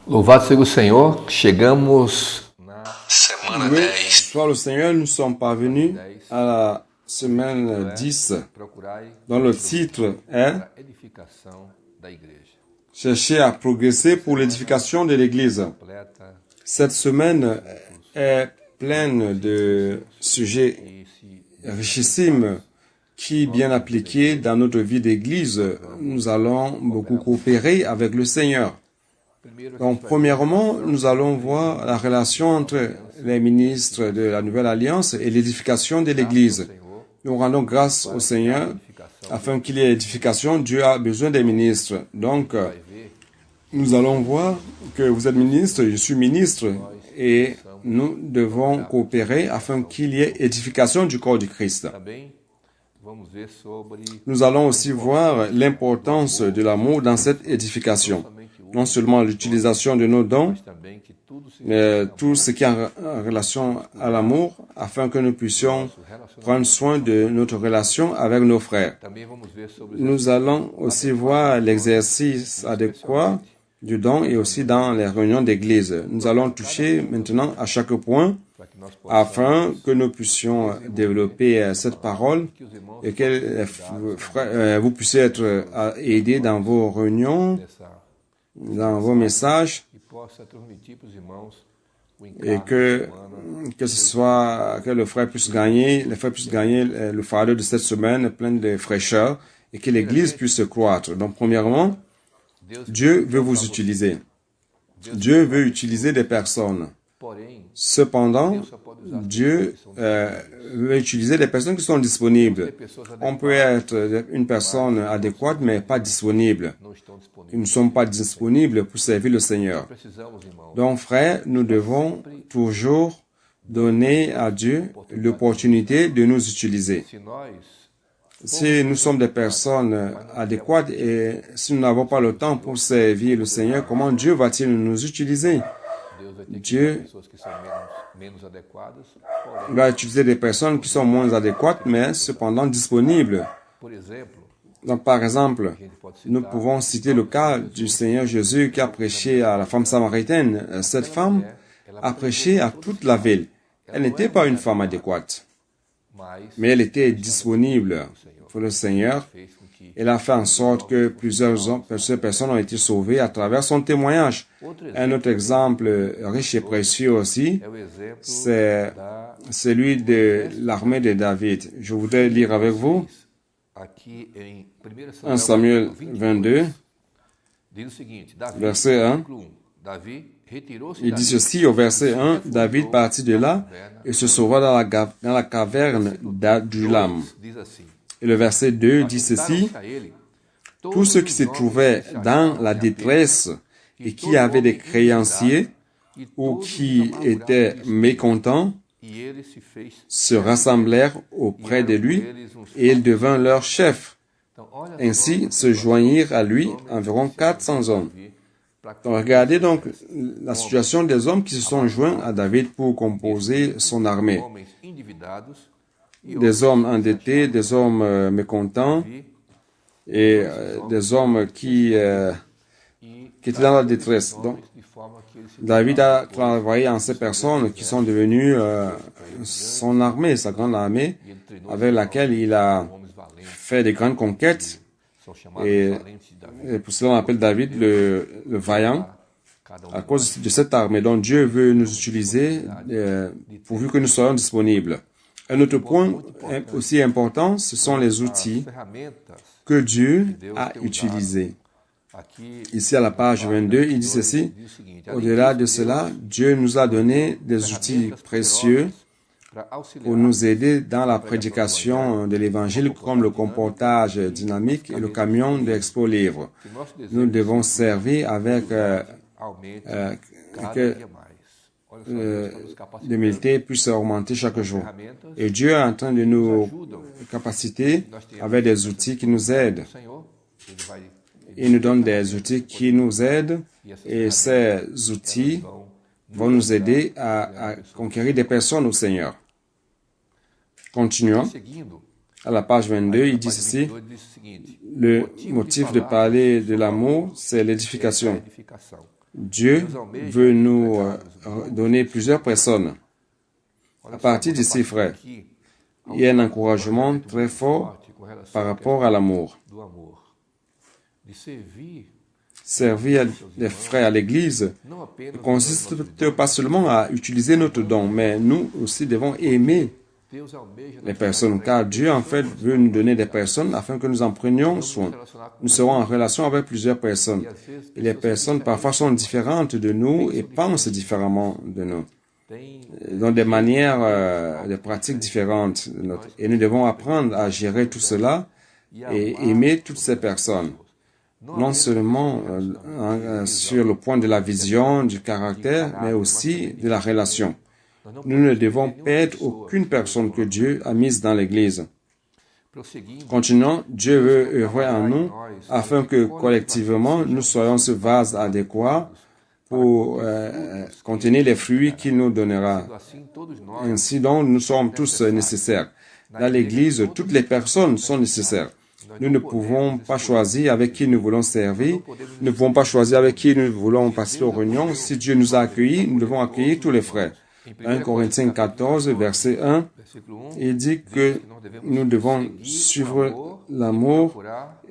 Louvado seja o Senhor, chegamos na semana Oui, 10. soit le Seigneur, nous sommes parvenus à la semaine 10, Procurai dont le titre est a edificação da igreja. Chercher à progresser pour l'édification de l'Église. Completa Cette semaine est pleine de sujets richissimes qui, bien appliqués dans notre vie d'Église, nous allons beaucoup coopérer avec le Seigneur. Donc, premièrement, nous allons voir la relation entre les ministres de la Nouvelle Alliance et l'édification de l'Église. Nous rendons grâce au Seigneur afin qu'il y ait édification. Dieu a besoin des ministres. Donc, nous allons voir que vous êtes ministre, je suis ministre, et nous devons coopérer afin qu'il y ait édification du corps du Christ. Nous allons aussi voir l'importance de l'amour dans cette édification. Non seulement l'utilisation de nos dons, mais tout ce qui est en relation à l'amour, afin que nous puissions prendre soin de notre relation avec nos frères. Nous allons aussi voir l'exercice adéquat du don et aussi dans les réunions d'église. Nous allons toucher maintenant à chaque point afin que nous puissions développer cette parole et que vous puissiez être aidés dans vos réunions, dans vos messages, et que le frère puisse gagner, les frères puissent gagner le fardeau de cette semaine plein de fraîcheur et que l'Église puisse croître. Donc, premièrement, Dieu veut vous utiliser. Dieu veut utiliser des personnes. Cependant, Dieu veut utiliser des personnes qui sont disponibles. On peut être une personne adéquate, mais pas disponible. Ils ne sont pas disponibles pour servir le Seigneur. Donc, frères, nous devons toujours donner à Dieu l'opportunité de nous utiliser. Si nous sommes des personnes adéquates et si nous n'avons pas le temps pour servir le Seigneur, comment Dieu va-t-il nous utiliser? Dieu va utiliser des personnes qui sont moins adéquates, mais cependant disponibles. Donc, par exemple, nous pouvons citer le cas du Seigneur Jésus qui a prêché à la femme samaritaine. Cette femme a prêché à toute la ville. Elle n'était pas une femme adéquate, mais elle était disponible pour le Seigneur. Elle a fait en sorte que plusieurs personnes ont été sauvées à travers son témoignage. Un autre exemple riche et précieux aussi, c'est celui de l'armée de David. Je voudrais lire avec vous 1 Samuel 22, verset 1. Il dit ceci au verset 1, David partit de là et se sauva dans la caverne d'Adullam. Et le verset 2 dit ceci, tous ceux qui se trouvaient dans la détresse et qui avaient des créanciers ou qui étaient mécontents se rassemblèrent auprès de lui et il devint leur chef. Ainsi se joignirent à lui environ 400 hommes. Donc, regardez donc la situation des hommes qui se sont joints à David pour composer son armée. Des hommes endettés, des hommes mécontents et des hommes qui étaient dans la détresse. Donc, David a travaillé en ces personnes qui sont devenues son armée, sa grande armée, avec laquelle il a fait des grandes conquêtes. Et pour cela, on appelle David le vaillant à cause de cette armée. Donc, Dieu veut nous utiliser pourvu que nous soyons disponibles. Un autre point aussi important, ce sont les outils que Dieu a utilisés. Ici, à la page 22, il dit ceci, au-delà de cela, Dieu nous a donné des outils précieux pour nous aider dans la prédication de l'Évangile, comme le comportage dynamique et le camion de Expo Livre. Nous devons servir avec que l'humilité puisse augmenter chaque jour. Et Dieu est en train de nous capaciter avec des outils qui nous aident. Il nous donne des outils qui nous aident et ces outils vont nous aider à conquérir des personnes au Seigneur. Continuons. À la page 22, il dit ceci, le motif de parler de l'amour, c'est l'édification. Dieu veut nous donner plusieurs personnes. À partir d'ici, frère, il y a un encouragement très fort par rapport à l'amour. Servir les frères à l'Église ne consiste pas seulement à utiliser notre don, mais nous aussi devons aimer les personnes, car Dieu en fait veut nous donner des personnes afin que nous en prenions soin. Nous serons en relation avec plusieurs personnes. Et les personnes parfois sont différentes de nous et pensent différemment de nous. Dans des manières, des pratiques différentes. Et nous devons apprendre à gérer tout cela et aimer toutes ces personnes. Non seulement sur le point de la vision, du caractère, mais aussi de la relation. Nous ne devons perdre aucune personne que Dieu a mise dans l'Église. Continuons, Dieu veut œuvrer en nous afin que collectivement nous soyons ce vase adéquat pour contenir les fruits qu'il nous donnera. Ainsi donc, nous sommes tous nécessaires. Dans l'Église, toutes les personnes sont nécessaires. Nous ne pouvons pas choisir avec qui nous voulons servir. Nous ne pouvons pas choisir avec qui nous voulons participer aux réunions. Si Dieu nous a accueillis, nous devons accueillir tous les frères. 1 Corinthiens 14, verset 1, il dit que nous devons suivre l'amour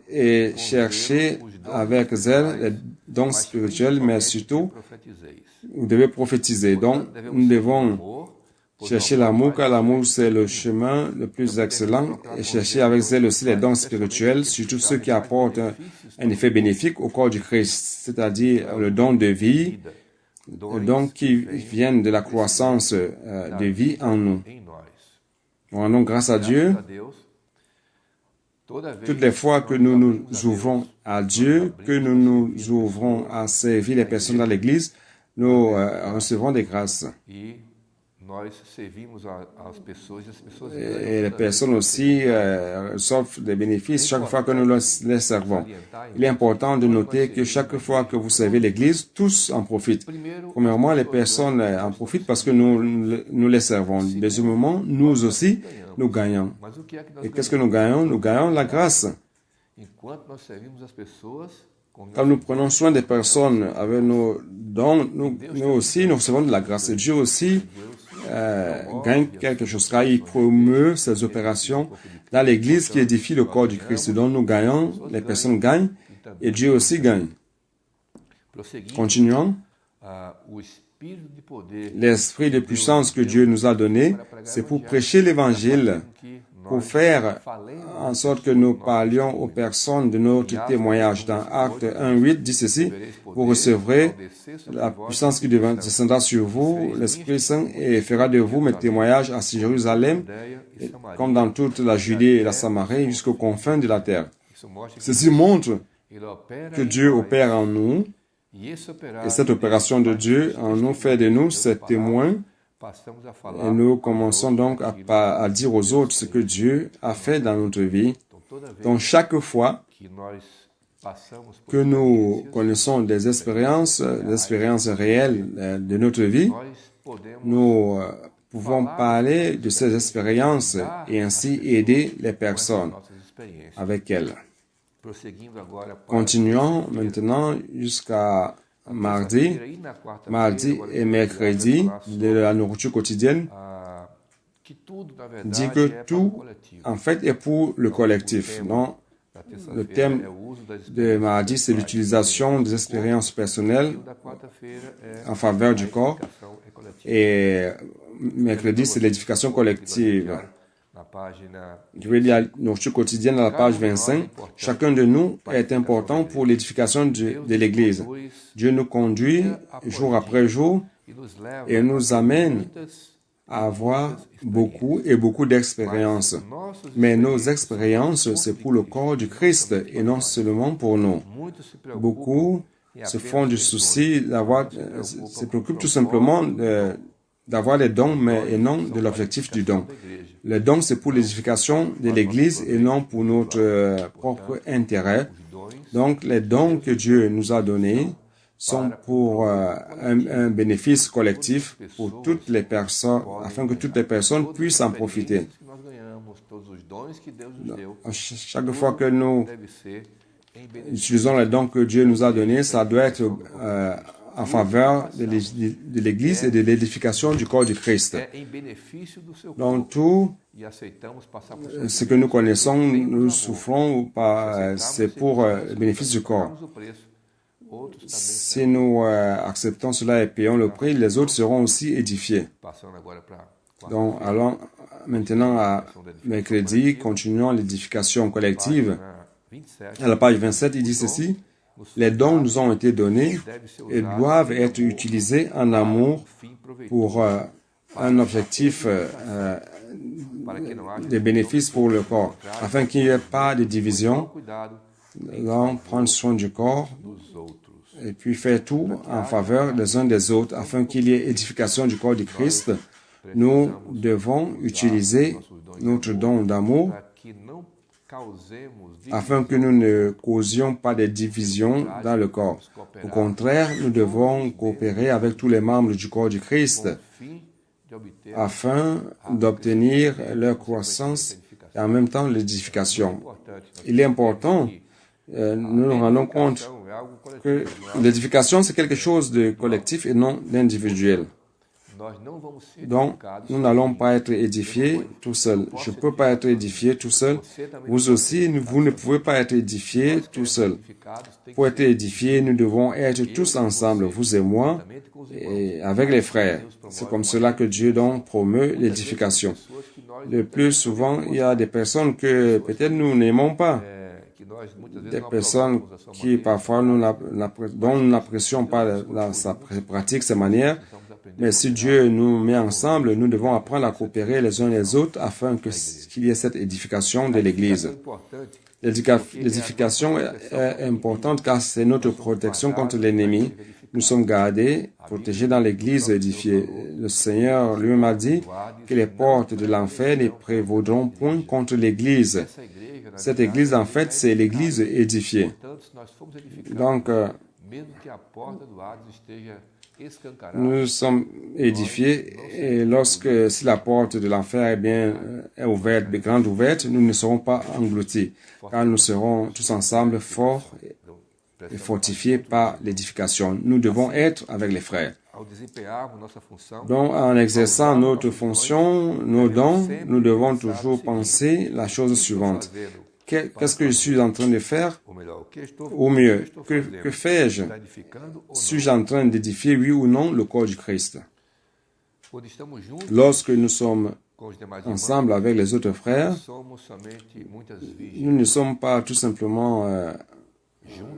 et chercher avec zèle les dons spirituels, mais surtout, vous devez prophétiser. Donc, nous devons chercher l'amour, car l'amour, c'est le chemin le plus excellent, et chercher avec zèle aussi les dons spirituels, surtout ceux qui apportent un effet bénéfique au corps du Christ, c'est-à-dire le don de vie, donc qui viennent de la croissance de vie en nous. Nous rendons grâce à Dieu. Toutes les fois que nous nous ouvrons à Dieu, que nous nous ouvrons à servir les personnes dans l'Église, nous recevons des grâces. Et les personnes aussi reçoivent des bénéfices chaque fois que nous les servons. Il est important de noter que chaque fois que vous servez l'Église, tous en profitent. Premièrement, les personnes en profitent parce que nous les servons. Deuxièmement, nous aussi, nous gagnons. Et qu'est-ce que nous gagnons? Nous gagnons la grâce. Quand nous prenons soin des personnes avec nos dons, nous aussi, nous recevons de la grâce. Et Dieu aussi gagne quelque chose, car il promeut ces opérations dans l'Église qui édifie le corps du Christ. Donc nous gagnons, les personnes gagnent, et Dieu aussi gagne. Continuons. L'esprit de puissance que Dieu nous a donné, c'est pour prêcher l'Évangile, pour faire en sorte que nous parlions aux personnes de notre témoignage. Dans Actes 1:8 dit ceci, vous recevrez la puissance qui descendra sur vous, l'Esprit Saint, et fera de vous mes témoignages à Jérusalem, comme dans toute la Judée et la Samarie, jusqu'aux confins de la terre. Ceci montre que Dieu opère en nous, et cette opération de Dieu en nous fait de nous ses témoins. Et nous commençons donc à dire aux autres ce que Dieu a fait dans notre vie. Donc chaque fois que nous connaissons des expériences réelles de notre vie, nous pouvons parler de ces expériences et ainsi aider les personnes avec elles. Continuons maintenant jusqu'à mardi et mercredi de la nourriture quotidienne, dit que tout, en fait, est pour le collectif. Donc, le thème de mardi, c'est l'utilisation des expériences personnelles en faveur du corps. Et mercredi, c'est l'édification collective. Je vais lire la nourriture quotidienne à la page 25. Chacun de nous est important pour l'édification de l'Église. Dieu nous conduit jour après jour et nous amène à avoir beaucoup d'expériences. Mais nos expériences, c'est pour le corps du Christ et non seulement pour nous. Beaucoup se font du souci se préoccupent tout simplement d'avoir les dons, et non de l'objectif du don. Le don, c'est pour l'édification de l'Église et non pour notre propre intérêt. Donc, les dons que Dieu nous a donnés sont pour un bénéfice collectif pour toutes les personnes, afin que toutes les personnes puissent en profiter. Chaque fois que nous utilisons les dons que Dieu nous a donnés, ça doit être en faveur de l'Église et de l'édification du corps du Christ. Donc tout ce que nous connaissons, nous souffrons, c'est pour le bénéfice du corps. Si nous acceptons cela et payons le prix, les autres seront aussi édifiés. Donc, allons maintenant à mercredi, continuons l'édification collective. À la page 27, il dit ceci: les dons nous ont été donnés et doivent être utilisés en amour pour un objectif de bénéfice pour le corps, afin qu'il n'y ait pas de division. Donc, prendre soin du corps et puis faire tout en faveur des uns des autres, afin qu'il y ait édification du corps du Christ. Nous devons utiliser notre don d'amour afin que nous ne causions pas de divisions dans le corps. Au contraire, nous devons coopérer avec tous les membres du corps du Christ afin d'obtenir leur croissance et en même temps l'édification. Il est important, nous nous rendons compte que l'édification, c'est quelque chose de collectif et non d'individuel. Donc, nous n'allons pas être édifiés tout seuls. Je ne peux pas être édifié tout seul. Vous aussi, vous ne pouvez pas être édifiés tout seul. Pour être édifiés, nous devons être tous ensemble, vous et moi, et avec les frères. C'est comme cela que Dieu donc promeut l'édification. Le plus souvent, il y a des personnes que peut-être nous n'aimons pas. Des personnes qui parfois dont nous n'apprécions pas sa pratique, ses manières. Mais si Dieu nous met ensemble, nous devons apprendre à coopérer les uns les autres afin qu'il y ait cette édification de l'Église. L'édification est importante car c'est notre protection contre l'ennemi. Nous sommes gardés, protégés dans l'Église édifiée. Le Seigneur lui-même a dit que les portes de l'enfer ne prévaudront point contre l'Église. Cette Église, en fait, c'est l'Église édifiée. Donc, nous sommes édifiés et si la porte de l'enfer est ouverte, grande ouverte, nous ne serons pas engloutis, car nous serons tous ensemble forts et fortifiés par l'édification. Nous devons être avec les frères. Donc, en exerçant notre fonction, nos dons, nous devons toujours penser la chose suivante. Qu'est-ce que je suis en train de faire? Ou mieux, que fais-je? Suis-je en train d'édifier, oui ou non, le corps du Christ? Lorsque nous sommes ensemble avec les autres frères, nous ne sommes pas tout simplement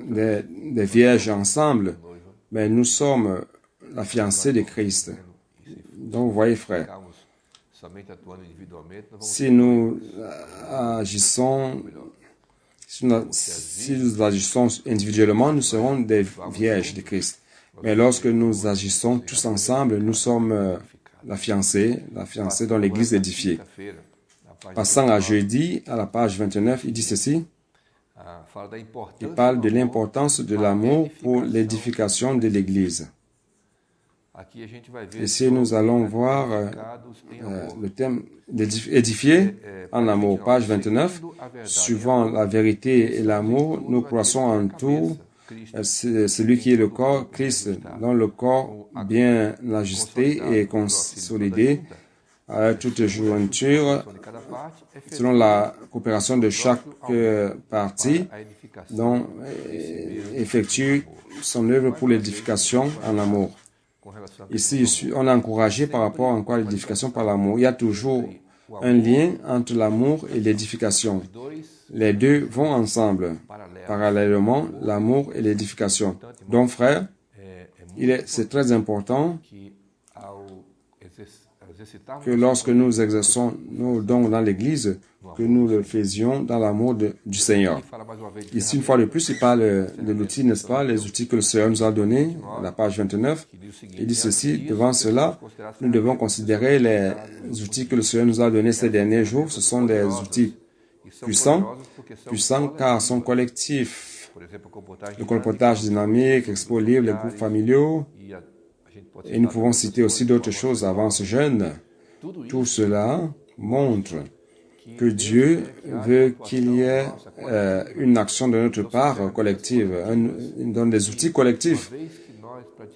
des vierges ensemble, mais nous sommes la fiancée de Christ. Donc, vous voyez, frères, si nous agissons individuellement, nous serons des vierges de Christ. Mais lorsque nous agissons tous ensemble, nous sommes la fiancée dans l'Église édifiée. Passant à jeudi, à la page 29, il dit ceci. Il parle de l'importance de l'amour pour l'édification de l'Église. Ici, nous allons voir le thème d'édifier en amour. Page 29. Suivant la vérité et l'amour, nous croissons en tout celui qui est le corps, Christ, dans le corps bien ajusté et consolidé, à toute jointure, selon la coopération de chaque partie, dont effectue son œuvre pour l'édification en amour. Ici, on est encouragé par rapport encore à l'édification par l'amour. Il y a toujours un lien entre l'amour et l'édification. Les deux vont ensemble, parallèlement, l'amour et l'édification. Donc, frères, c'est très important que lorsque nous exerçons nos dons dans l'Église, que nous le faisions dans l'amour du Seigneur. Ici, une fois de plus, il parle de l'outil, n'est-ce pas, les outils que le Seigneur nous a donnés, à la page 29. Il dit ceci, devant cela, nous devons considérer les outils que le Seigneur nous a donnés ces derniers jours. Ce sont des outils puissants car sont collectifs. Le colportage dynamique, Expo Libre, les groupes familiaux. Et nous pouvons citer aussi d'autres choses avant ce jeûne. Tout cela montre que Dieu veut qu'il y ait une action de notre part collective. Il donne des outils collectifs.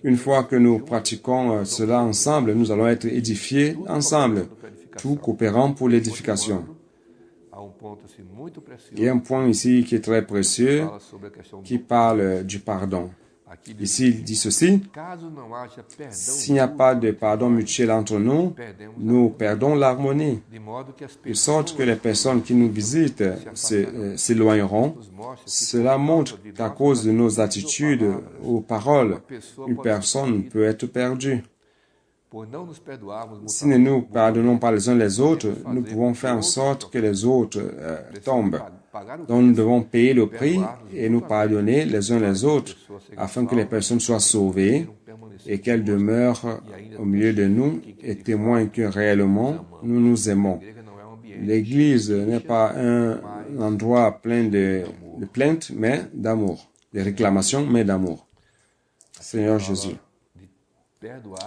Une fois que nous pratiquons cela ensemble, nous allons être édifiés ensemble, tout coopérant pour l'édification. Il y a un point ici qui est très précieux, qui parle du pardon. Ici, il dit ceci: s'il n'y a pas de pardon mutuel entre nous, nous perdons l'harmonie, de sorte que les personnes qui nous visitent s'éloigneront. Cela montre qu'à cause de nos attitudes ou paroles, une personne peut être perdue. Si nous ne nous pardonnons pas les uns les autres, nous pouvons faire en sorte que les autres tombent. Donc nous devons payer le prix et nous pardonner les uns les autres afin que les personnes soient sauvées et qu'elles demeurent au milieu de nous et témoignent que réellement nous nous aimons. L'Église n'est pas un endroit plein de plaintes, mais d'amour, de réclamations, mais d'amour. Seigneur Jésus.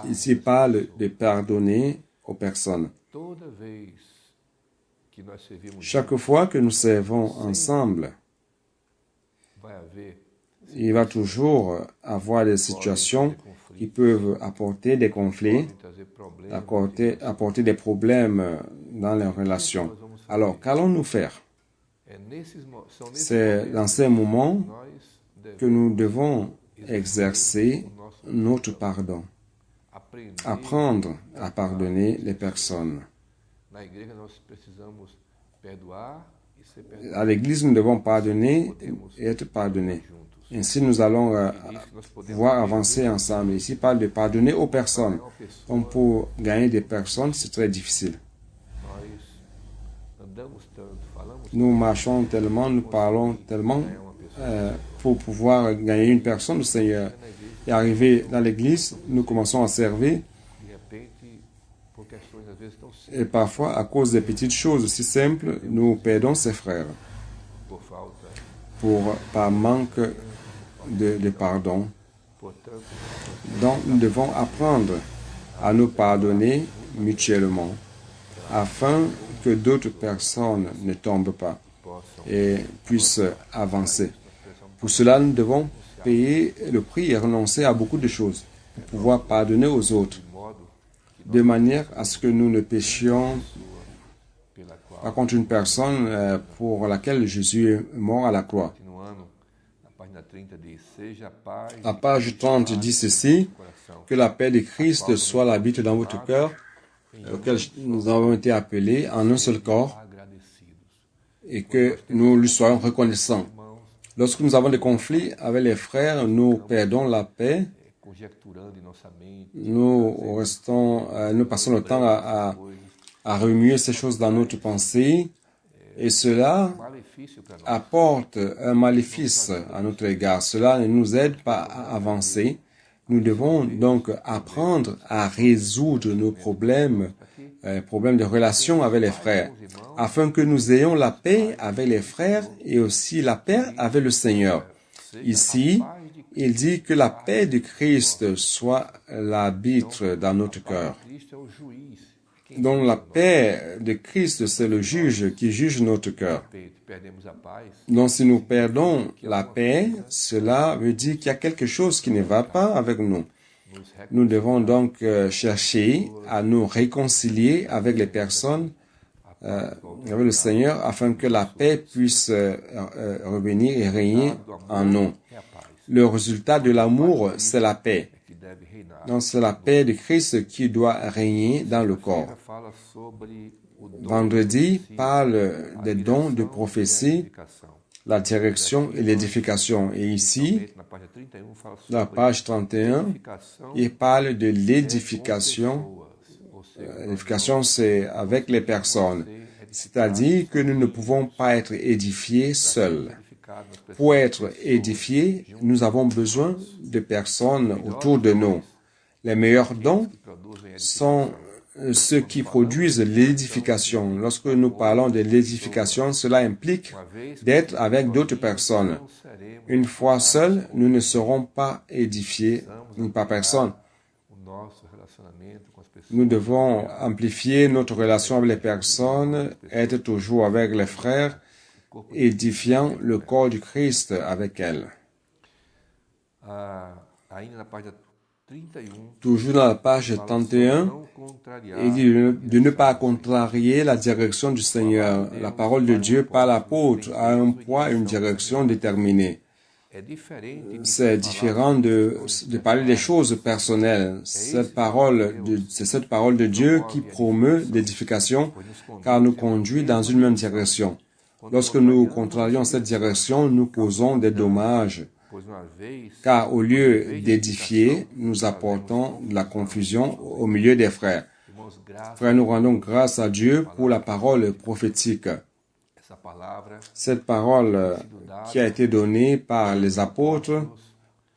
Ici, il parle de pardonner aux personnes. Chaque fois que nous servons ensemble, il va toujours avoir des situations qui peuvent apporter des conflits, apporter des problèmes dans les relations. Alors, qu'allons-nous faire? C'est dans ces moments que nous devons exercer notre pardon, apprendre à pardonner les personnes. À l'Église, nous devons pardonner et être pardonnés. Ainsi, nous allons pouvoir avancer ensemble. Ici, il parle de pardonner aux personnes. Donc, pour gagner des personnes, c'est très difficile. Nous marchons tellement, nous parlons tellement pour pouvoir gagner une personne. Le Seigneur est arrivé dans l'Église, nous commençons à servir. Et parfois, à cause des petites choses si simples, nous perdons ses frères par manque de pardon. Donc, nous devons apprendre à nous pardonner mutuellement afin que d'autres personnes ne tombent pas et puissent avancer. Pour cela, nous devons payer le prix et renoncer à beaucoup de choses pour pouvoir pardonner aux autres, de manière à ce que nous ne péchions pas contre une personne pour laquelle Jésus est mort à la croix. La page 30 dit ceci: que la paix de Christ soit l'habite dans votre cœur, auquel nous avons été appelés en un seul corps, et que nous lui soyons reconnaissants. Lorsque nous avons des conflits avec les frères, nous perdons la paix. Nous passons le temps à remuer ces choses dans notre pensée, et cela apporte un maléfice à notre égard. Cela ne nous aide pas à avancer. Nous devons donc apprendre à résoudre nos problèmes de relation avec les frères, afin que nous ayons la paix avec les frères et aussi la paix avec le Seigneur. Ici, il dit que la paix de Christ soit l'arbitre dans notre cœur. Donc la paix de Christ, c'est le juge qui juge notre cœur. Donc si nous perdons la paix, cela veut dire qu'il y a quelque chose qui ne va pas avec nous. Nous devons donc chercher à nous réconcilier avec les personnes, avec le Seigneur, afin que la paix puisse revenir et régner en nous. Le résultat de l'amour, c'est la paix. Donc c'est la paix de Christ qui doit régner dans le corps. Vendredi parle des dons de prophétie, la direction et l'édification. Et ici, dans la page 31, il parle de l'édification. L'édification, c'est avec les personnes. C'est-à-dire que nous ne pouvons pas être édifiés seuls. Pour être édifiés, nous avons besoin de personnes autour de nous. Les meilleurs dons sont ceux qui produisent l'édification. Lorsque nous parlons de l'édification, cela implique d'être avec d'autres personnes. Une fois seuls, nous ne serons pas édifiés par personne. Nous devons amplifier notre relation avec les personnes, être toujours avec les frères, édifiant le corps du Christ avec elles. toujours dans la page 31, il dit de ne pas contrarier la direction du Seigneur. La parole de Dieu par l'apôtre a un poids et une direction déterminée. C'est différent de parler des choses personnelles. C'est cette parole de Dieu qui promeut l'édification car nous conduit dans une même direction. Lorsque nous contrarions cette direction, nous causons des dommages. Car au lieu d'édifier, nous apportons de la confusion au milieu des frères. Frères, nous rendons grâce à Dieu pour la parole prophétique. Cette parole qui a été donnée par les apôtres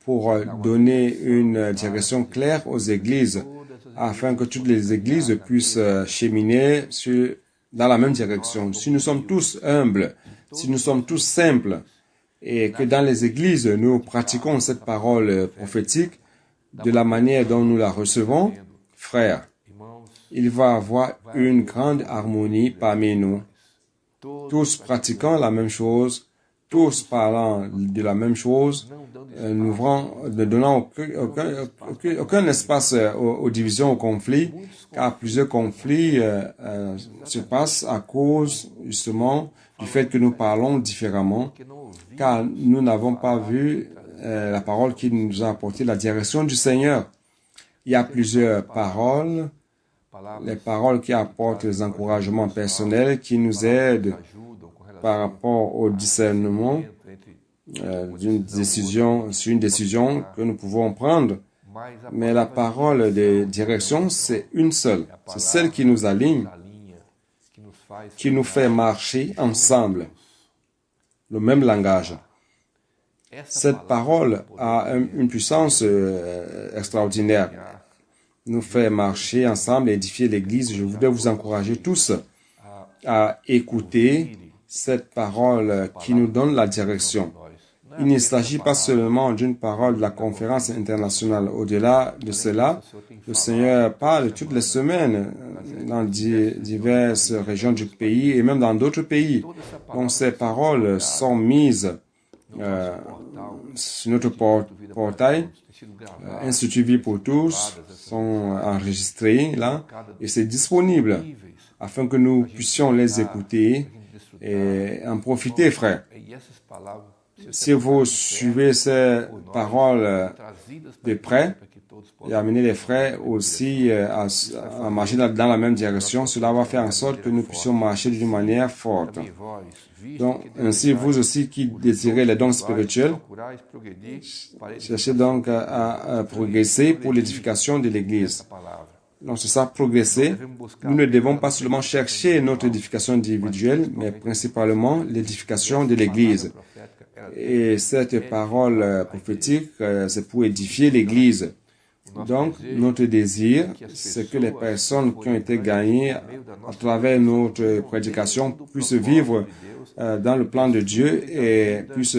pour donner une direction claire aux églises, afin que toutes les églises puissent cheminer dans la même direction. Si nous sommes tous humbles, si nous sommes tous simples, et que dans les églises, nous pratiquons cette parole prophétique de la manière dont nous la recevons, frères, il va y avoir une grande harmonie parmi nous. Tous pratiquant la même chose, tous parlant de la même chose, ne donnant aucun espace aux divisions, aux conflits, car plusieurs conflits se passent à cause justement du fait que nous parlons différemment, car nous n'avons pas vu la parole qui nous a apporté la direction du Seigneur. Il y a plusieurs paroles, les paroles qui apportent les encouragements personnels, qui nous aident par rapport au discernement sur une décision que nous pouvons prendre. Mais la parole de direction, c'est une seule. C'est celle qui nous aligne, qui nous fait marcher ensemble. Le même langage. Cette parole a une puissance extraordinaire. Nous fait marcher ensemble et édifier l'Église. Je voudrais vous encourager tous à écouter cette parole qui nous donne la direction. Il ne s'agit pas seulement d'une parole de la conférence internationale. Au-delà de cela, le Seigneur parle toutes les semaines dans diverses régions du pays et même dans d'autres pays. Donc ces paroles sont mises sur notre portail, Institut Vie pour tous, sont enregistrées là et c'est disponible afin que nous puissions les écouter et en profiter, frères. Si vous suivez ces paroles de près et amener les frères aussi à marcher dans la même direction, cela va faire en sorte que nous puissions marcher d'une manière forte. Donc, ainsi, vous aussi qui désirez les dons spirituels, cherchez donc à progresser pour l'édification de l'Église. Donc, c'est ça, progresser. Nous ne devons pas seulement chercher notre édification individuelle, mais principalement l'édification de l'Église. Et cette parole prophétique, c'est pour édifier l'Église. Donc, notre désir, c'est que les personnes qui ont été gagnées à travers notre prédication puissent vivre dans le plan de Dieu et puissent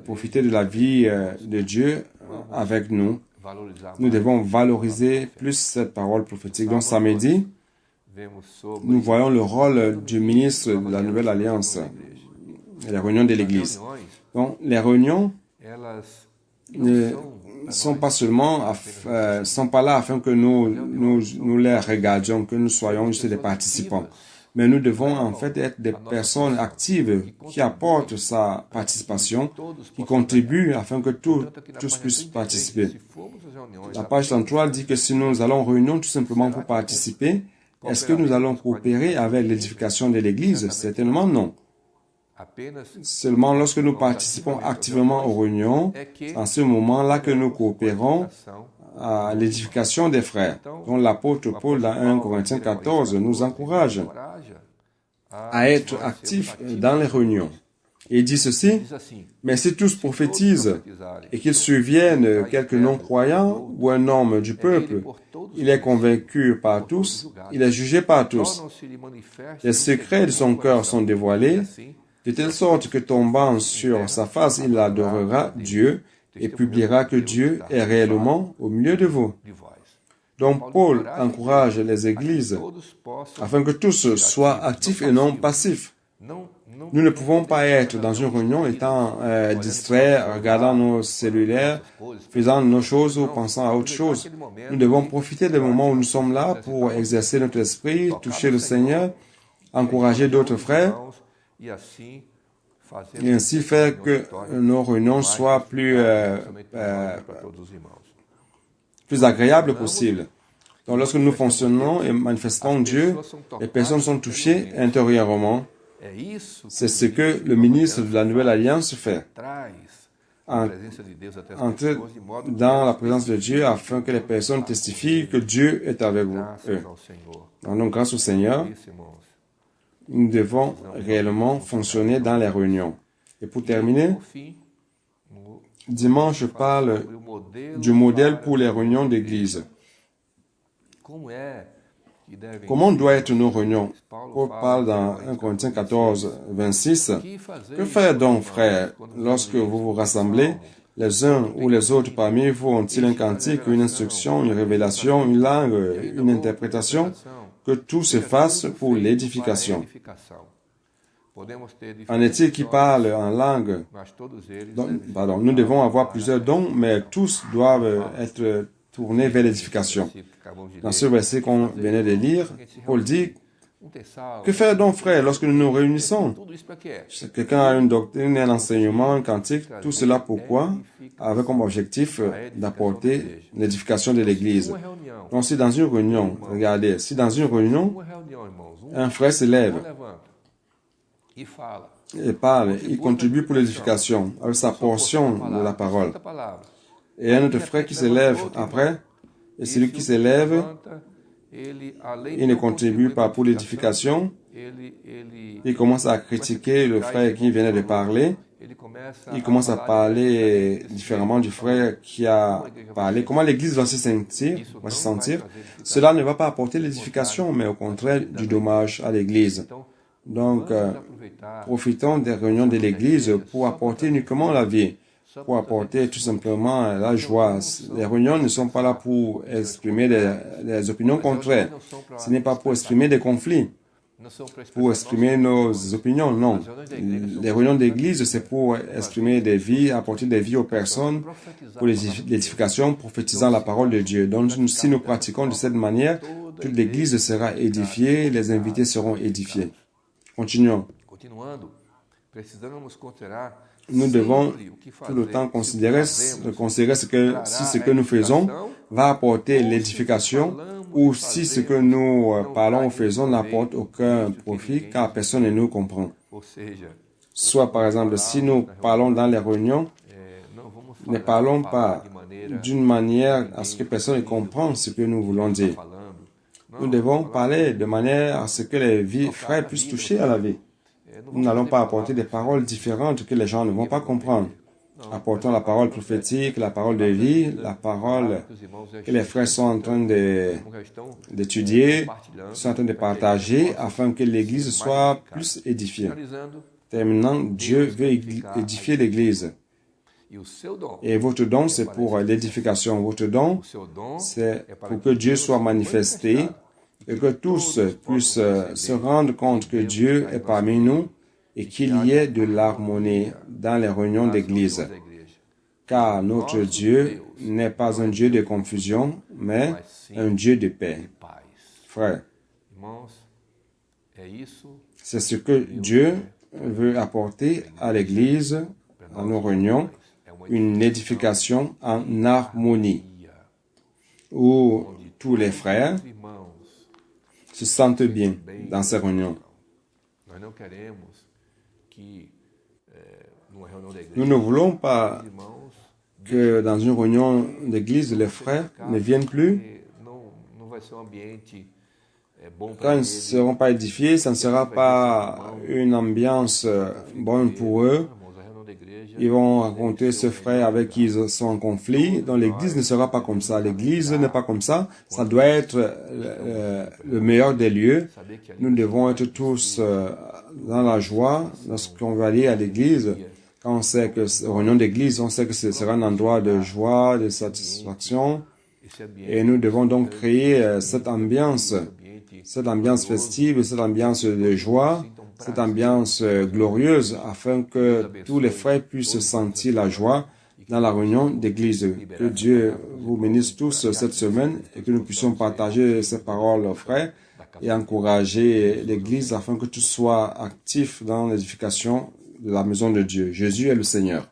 profiter de la vie de Dieu avec nous. Nous devons valoriser plus cette parole prophétique. Donc, samedi, nous voyons le rôle du ministre de la Nouvelle Alliance et les réunions de l'Église. Donc, les réunions ne sont pas seulement sont pas là afin que nous les regardions, que nous soyons juste des participants. Mais nous devons en fait être des personnes actives qui apportent sa participation, qui contribuent afin que tous puissent participer. La page 33 dit que si nous allons en réunion tout simplement pour participer, est-ce que nous allons coopérer avec l'édification de l'Église? Certainement non. Seulement lorsque nous participons activement aux réunions, en ce moment-là que nous coopérons à l'édification des frères. Donc l'apôtre Paul dans 1 Corinthiens 14 nous encourage à être actifs dans les réunions. Et il dit ceci, mais si tous prophétisent et qu'ils surviennent quelques non-croyants ou un homme du peuple, il est convaincu par tous, il est jugé par tous. Les secrets de son cœur sont dévoilés, de telle sorte que tombant sur sa face, il adorera Dieu et publiera que Dieu est réellement au milieu de vous. Donc Paul encourage les églises afin que tous soient actifs et non passifs. Nous ne pouvons pas être dans une réunion étant distraits, regardant nos cellulaires, faisant nos choses ou pensant à autre chose. Nous devons profiter des moments où nous sommes là pour exercer notre esprit, toucher le Seigneur, encourager d'autres frères et ainsi faire que nos réunions soient plus agréables possibles. Donc, lorsque nous fonctionnons et manifestons Dieu, les personnes sont touchées intérieurement. C'est ce que le ministre de la Nouvelle Alliance fait. Entrer dans la présence de Dieu afin que les personnes testifient que Dieu est avec vous. Donc, grâce au Seigneur, nous devons réellement fonctionner dans les réunions. Et pour terminer, dimanche, je parle du modèle pour les réunions d'église. Comment doivent être nos réunions? Paul parle dans 1 Corinthiens 14, 26. Que faire donc, frères, lorsque vous vous rassemblez, les uns ou les autres parmi vous ont-ils un cantique, une instruction, une révélation, une langue, une interprétation? Que tout se fasse pour l'édification. En est-il qui parle en langue? Nous devons avoir plusieurs dons, mais tous doivent être tournés vers l'édification. Dans ce verset qu'on venait de lire, Paul dit, que faire donc, frère, lorsque nous nous réunissons? Quelqu'un a une doctrine, un enseignement, un cantique, tout cela pourquoi? Avec comme objectif d'apporter l'édification de l'Église. Donc, si dans une réunion, regardez, si dans une réunion, un frère se lève et parle, il contribue pour l'édification avec sa portion de la parole. Et un autre frère qui se lève après, et celui qui se lève, il ne contribue pas pour l'édification, il commence à critiquer le frère qui venait de parler, il commence à parler différemment du frère qui a parlé. Comment l'Église va se sentir? Cela ne va pas apporter l'édification, mais au contraire du dommage à l'Église. Donc, profitons des réunions de l'Église pour apporter uniquement la vie, pour apporter tout simplement la joie. Les réunions ne sont pas là pour exprimer des opinions contraires. Ce n'est pas pour exprimer des conflits, pour exprimer nos opinions, non. Les réunions d'église, c'est pour exprimer des vies, apporter des vies aux personnes, pour l'édification, prophétisant la parole de Dieu. Donc, si nous pratiquons de cette manière, toute l'église sera édifiée, les invités seront édifiés. Continuons. Nous devons tout le temps considérer si ce que nous faisons va apporter l'édification ou si ce que nous parlons ou faisons n'apporte aucun profit car personne ne nous comprend. Soit par exemple, si nous parlons dans les réunions, ne parlons pas d'une manière à ce que personne ne comprenne ce que nous voulons dire. Nous devons parler de manière à ce que les frères puissent toucher à la vie. Nous n'allons pas apporter des paroles différentes que les gens ne vont pas comprendre. Apportons la parole prophétique, la parole de vie, la parole que les frères sont en train d'étudier, sont en train de partager afin que l'Église soit plus édifiée. Terminant, Dieu veut édifier l'Église. Et votre don, c'est pour l'édification. Votre don, c'est pour que Dieu soit manifesté et que tous puissent se rendre compte que Dieu est parmi nous et qu'il y ait de l'harmonie dans les réunions d'église. Car notre Dieu n'est pas un Dieu de confusion, mais un Dieu de paix. Frères, c'est ce que Dieu veut apporter à l'église, à nos réunions, une édification en harmonie, où tous les frères se sentent bien dans ces réunions. Nous ne voulons pas que dans une réunion d'église, les frères ne viennent plus. Quand ils ne seront pas édifiés, ça ne sera pas une ambiance bonne pour eux. Ils vont rencontrer ce frère avec qui ils sont en conflit. Donc l'église ne sera pas comme ça. L'église n'est pas comme ça. Ça doit être le meilleur des lieux. Nous devons être tous dans la joie lorsqu'on va aller à l'église. Quand on sait que réunion d'église, on sait que ce sera un endroit de joie, de satisfaction. Et nous devons donc créer cette ambiance festive, cette ambiance de joie cette ambiance glorieuse afin que tous les frères puissent sentir la joie dans la réunion d'église. Que Dieu vous bénisse tous cette semaine et que nous puissions partager ces paroles, frères, et encourager l'église afin que tout soit actif dans l'édification de la maison de Dieu. Jésus est le Seigneur.